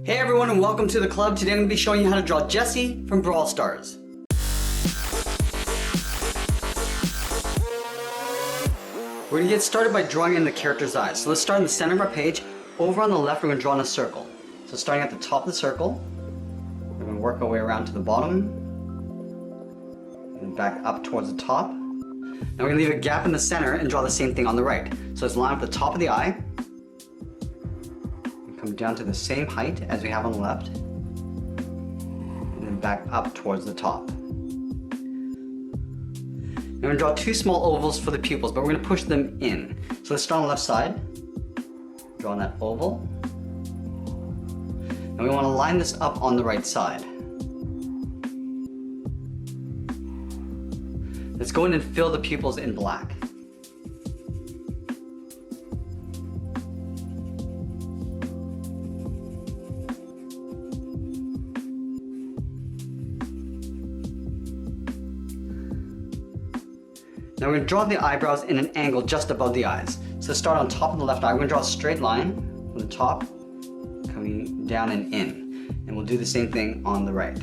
Hey everyone and welcome to the club. Today I'm going to be showing you how to draw Jessie from Brawl Stars. We're going to get started by drawing in the character's eyes. So let's start in the center of our page. Over on the left we're going to draw in a circle. So starting at the top of the circle, we're going to work our way around to the bottom and back up towards the top. Now we're going to leave a gap in the center and draw the same thing on the right. So let's line up the top of the eye. Come down to the same height as we have on the left, and then back up towards the top. Now we're going to draw two small ovals for the pupils, but we're going to push them in. So let's start on the left side, drawing that oval. And we want to line this up on the right side. Let's go in and fill the pupils in black. Now we're going to draw the eyebrows in an angle just above the eyes. So let's start on top of the left eye. We're going to draw a straight line from the top, coming down and in. And we'll do the same thing on the right.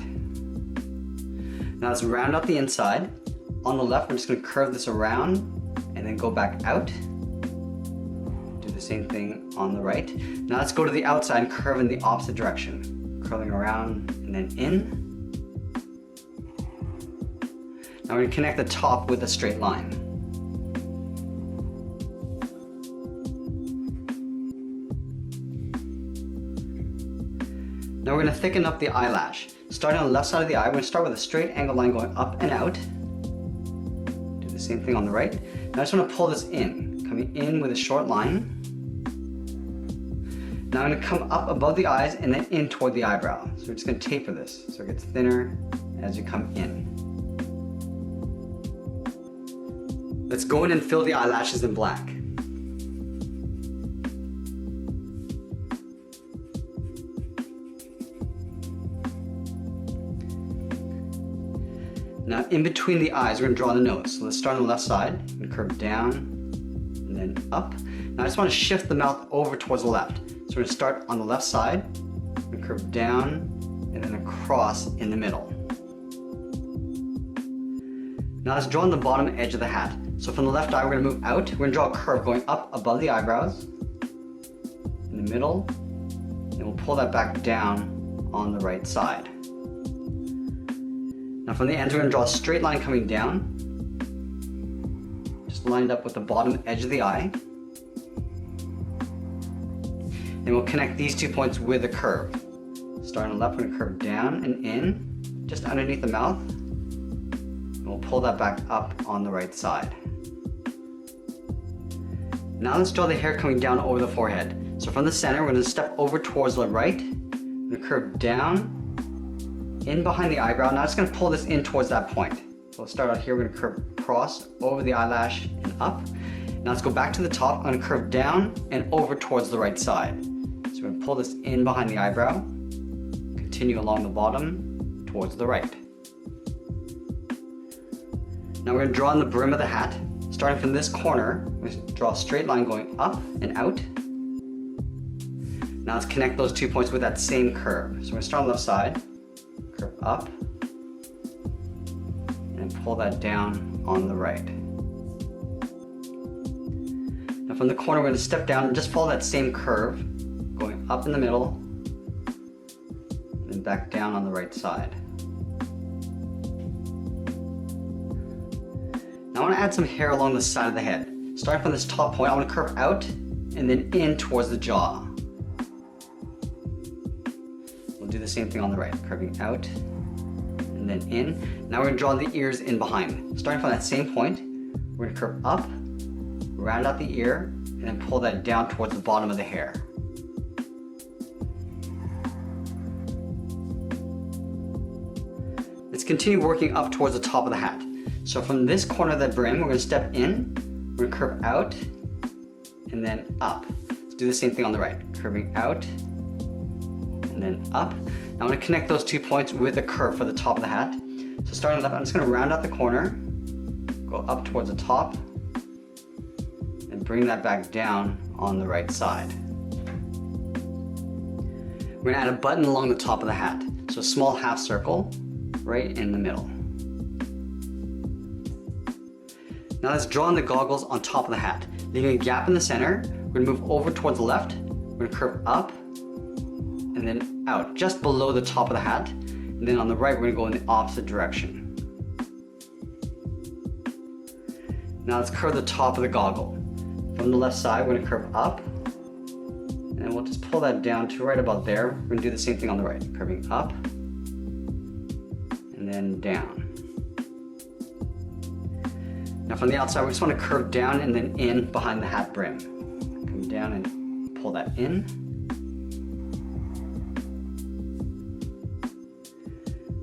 Now let's round out the inside. On the left, we're just going to curve this around and then go back out. Do the same thing on the right. Now let's go to the outside and curve in the opposite direction. Curling around and then in. Now we're going to connect the top with a straight line. Now we're going to thicken up the eyelash. Starting on the left side of the eye, we're going to start with a straight angle line going up and out. Do the same thing on the right. Now I just want to pull this in, coming in with a short line. Now I'm going to come up above the eyes and then in toward the eyebrow. So we're just going to taper this so it gets thinner as you come in. Let's go in and fill the eyelashes in black. Now in between the eyes, we're going to draw the nose. So let's start on the left side and curve down and then up. Now I just want to shift the mouth over towards the left. So we're going to start on the left side and curve down and then across in the middle. Now let's draw on the bottom edge of the hat. So from the left eye, we're going to move out. We're going to draw a curve going up above the eyebrows, in the middle, and we'll pull that back down on the right side. Now from the ends, we're going to draw a straight line coming down, just lined up with the bottom edge of the eye. Then we'll connect these 2 points with a curve. Starting on the left, we're going to curve down and in, just underneath the mouth. And we'll pull that back up on the right side. Now let's draw the hair coming down over the forehead. So from the center, we're going to step over towards the right. We're going to curve down, in behind the eyebrow. Now I'm just going to pull this in towards that point. So we'll start out here, we're going to curve across, over the eyelash, and up. Now let's go back to the top. I'm going to curve down and over towards the right side. So we're going to pull this in behind the eyebrow, continue along the bottom, towards the right. Now we're going to draw on the brim of the hat. Starting from this corner, we draw a straight line going up and out. Now let's connect those 2 points with that same curve. So we're going to start on the left side, curve up, and pull that down on the right. Now from the corner, we're going to step down and just follow that same curve, going up in the middle, and back down on the right side. Now I want to add some hair along the side of the head. Starting from this top point, I want to curve out and then in towards the jaw. We'll do the same thing on the right, curving out and then in. Now we're going to draw the ears in behind. Starting from that same point, we're going to curve up, round out the ear, and then pull that down towards the bottom of the hair. Let's continue working up towards the top of the hat. So from this corner of the brim, we're going to step in, we're going to curve out, and then up. Let's do the same thing on the right, curving out, and then up. Now I'm going to connect those 2 points with a curve for the top of the hat. So starting left, I'm just going to round out the corner, go up towards the top, and bring that back down on the right side. We're gonna add a button along the top of the hat. So a small half circle right in the middle. Now let's draw on the goggles on top of the hat. Leaving a gap in the center, we're gonna move over towards the left, we're gonna curve up, and then out, just below the top of the hat. And then on the right, we're gonna go in the opposite direction. Now let's curve the top of the goggle. From the left side, we're gonna curve up, and we'll just pull that down to right about there. We're gonna do the same thing on the right, curving up, and then down. Now from the outside, we just want to curve down and then in behind the hat brim. Come down and pull that in.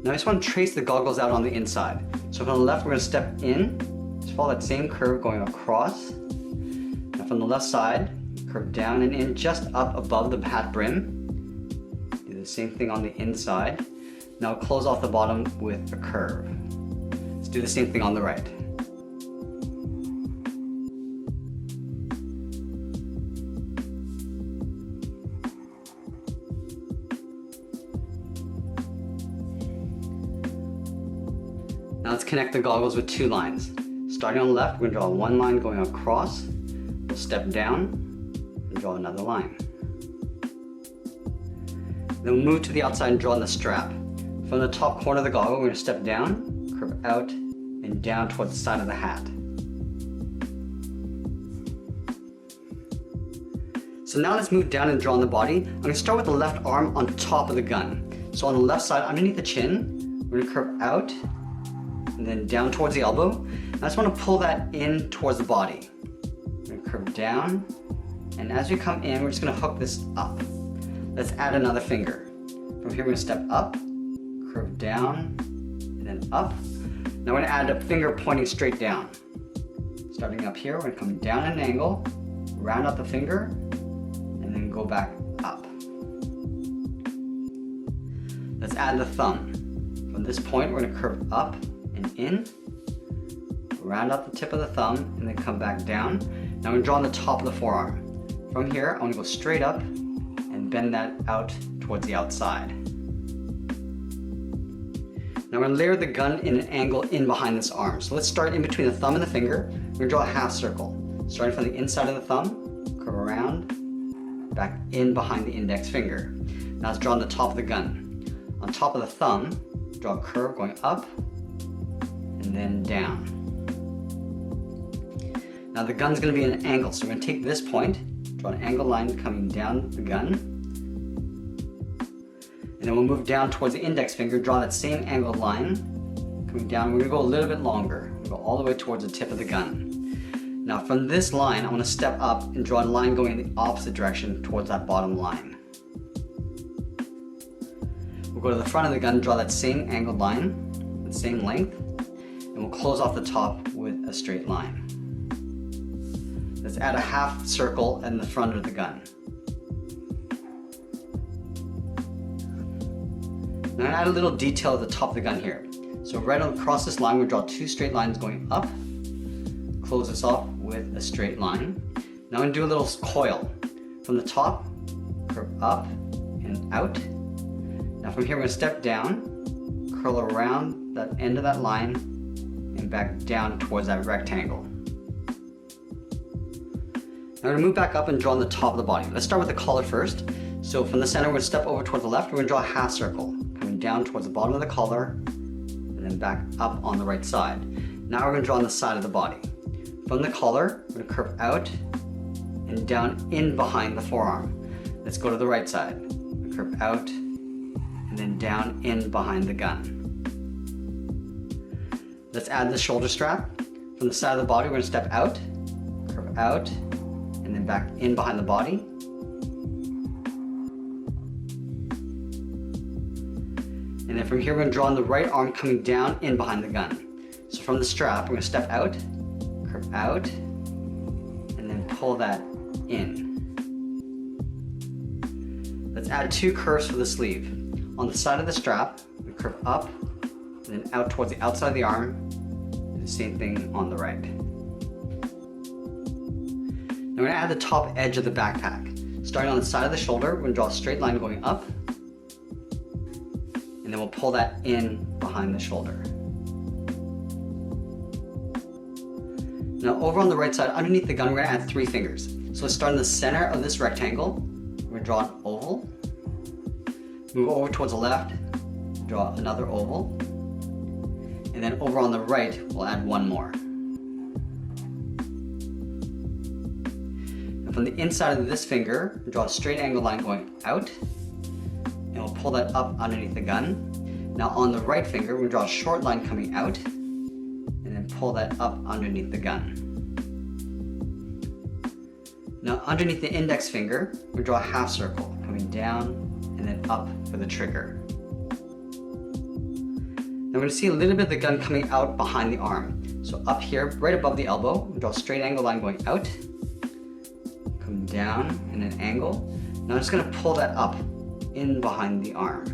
Now I just want to trace the goggles out on the inside. So from the left, we're going to step in, just follow that same curve going across. Now from the left side, curve down and in just up above the hat brim. Do the same thing on the inside. Now close off the bottom with a curve. Let's do the same thing on the right. Now let's connect the goggles with two lines. Starting on the left, we're going to draw one line going across. We'll step down and draw another line. Then we'll move to the outside and draw on the strap. From the top corner of the goggle, we're going to step down, curve out, and down towards the side of the hat. So now let's move down and draw on the body. I'm going to start with the left arm on top of the gun. So on the left side, underneath the chin, we're going to curve out, and then down towards the elbow. I just want to pull that in towards the body. We're going to curve down, and as we come in, we're just going to hook this up. Let's add another finger. From here, we're going to step up, curve down, and then up. Now we're going to add a finger pointing straight down. Starting up here, we're going to come down at an angle, round up the finger, and then go back up. Let's add the thumb. From this point, we're going to curve up and in, round up the tip of the thumb, and then come back down. Now I'm going to draw on the top of the forearm. From here, I'm going to go straight up and bend that out towards the outside. Now we're going to layer the gun in an angle in behind this arm. So let's start in between the thumb and the finger. We're going to draw a half circle. Starting from the inside of the thumb, curve around, back in behind the index finger. Now let's draw on the top of the gun. On top of the thumb, draw a curve going up and then down. Now the gun's going to be in an angle, so we're going to take this point, draw an angled line coming down the gun, and then we'll move down towards the index finger, draw that same angled line, coming down. We're going to go a little bit longer. We'll go all the way towards the tip of the gun. Now from this line, I want to step up and draw a line going in the opposite direction towards that bottom line. We'll go to the front of the gun, draw that same angled line, the same length, and we'll close off the top with a straight line. Let's add a half circle in the front of the gun. Now I add a little detail at the top of the gun here. So right across this line, we draw two straight lines going up, close this off with a straight line. Now I'm going to do a little coil. From the top, curve up and out. Now from here, we're going to step down, curl around that end of that line, and back down towards that rectangle. Now we're going to move back up and draw on the top of the body. Let's start with the collar first. So from the center, we're going to step over towards the left. We're going to draw a half circle, coming down towards the bottom of the collar, and then back up on the right side. Now we're going to draw on the side of the body. From the collar, we're going to curve out and down in behind the forearm. Let's go to the right side. Curve out and then down in behind the gun. Let's add the shoulder strap. From the side of the body, we're going to step out, curve out, and then back in behind the body. And then from here, we're going to draw on the right arm coming down in behind the gun. So from the strap, we're going to step out, curve out, and then pull that in. Let's add two curves for the sleeve. On the side of the strap, we curve up, and then out towards the outside of the arm. Do the same thing on the right. Now we're going to add the top edge of the backpack. Starting on the side of the shoulder, we're going to draw a straight line going up, and then we'll pull that in behind the shoulder. Now over on the right side, underneath the gun, we're gonna add 3 fingers. So let's start in the center of this rectangle. We're gonna draw an oval. Move over towards the left, draw another oval. And then over on the right, we'll add 1 more. And from the inside of this finger, draw a straight angle line going out. And we'll pull that up underneath the gun. Now on the right finger, we'll draw a short line coming out. And then pull that up underneath the gun. Now underneath the index finger, we draw a half circle coming down and then up for the trigger. Now we're going to see a little bit of the gun coming out behind the arm. So up here, right above the elbow, we draw a straight angle line going out, come down in an angle. Now I'm just going to pull that up in behind the arm.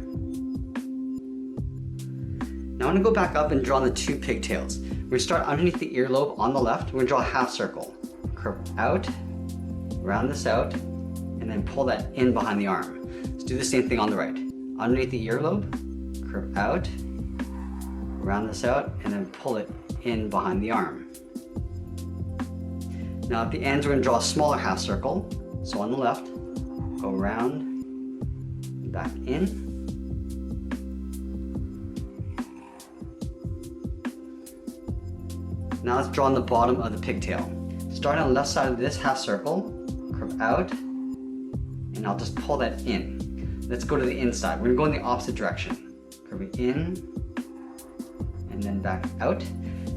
Now I'm going to go back up and draw the 2 pigtails. We're going to start underneath the earlobe on the left. We're going to draw a half circle, curve out, round this out, and then pull that in behind the arm. Let's do the same thing on the right. Underneath the earlobe, curve out, round this out, and then pull it in behind the arm. Now at the ends, we're going to draw a smaller half circle. So on the left, go around, back in. Now let's draw on the bottom of the pigtail. Start on the left side of this half circle, curve out, and I'll just pull that in. Let's go to the inside. We're going to go in the opposite direction. Curving in, and then back out.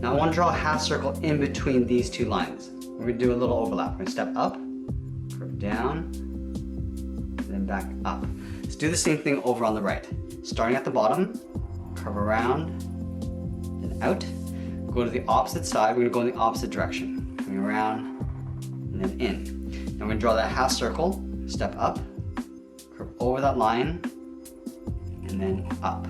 Now I want to draw a half circle in between these 2 lines. We're going to do a little overlap. We're going to step up, curve down, and then back up. Let's do the same thing over on the right. Starting at the bottom, curve around, and out. Go to the opposite side. We're going to go in the opposite direction. Coming around, and then in. Now we're going to draw that half circle, step up, curve over that line, and then up.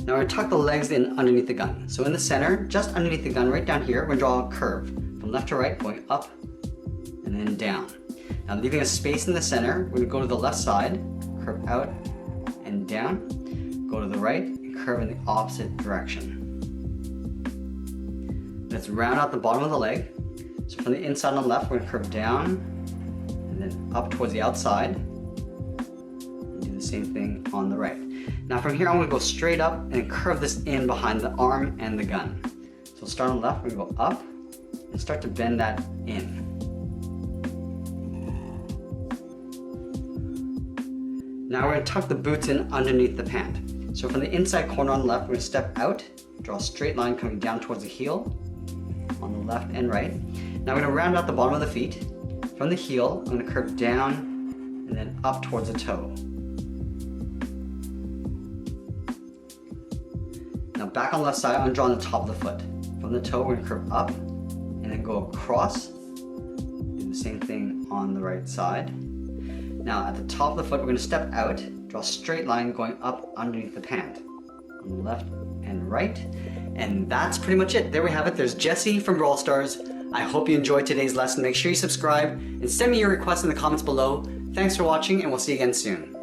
Now we're going to tuck the legs in underneath the gun. So in the center, just underneath the gun, right down here, we're going to draw a curve from left to right, going up and then down. Now leaving a space in the center, we're going to go to the left side, curve out and down, go to the right, and curve in the opposite direction. Let's round out the bottom of the leg. So from the inside on the left, we're going to curve down and then up towards the outside. And do the same thing on the right. Now from here, I'm going to go straight up and curve this in behind the arm and the gun. So start on the left, we're going to go up and start to bend that in. Now we're going to tuck the boots in underneath the pant. So from the inside corner on the left, we're going to step out, draw a straight line coming down towards the heel on the left and right. Now we're going to round out the bottom of the feet. From the heel, I'm going to curve down and then up towards the toe. Now back on the left side, I'm drawing the top of the foot. From the toe, we're going to curve up and then go across. Do the same thing on the right side. Now at the top of the foot, we're going to step out, draw a straight line going up underneath the pant. On the left and right. And that's pretty much it. There we have it. There's Jessie from Brawl Stars. I hope you enjoyed today's lesson. Make sure you subscribe and send me your requests in the comments below. Thanks for watching, and we'll see you again soon.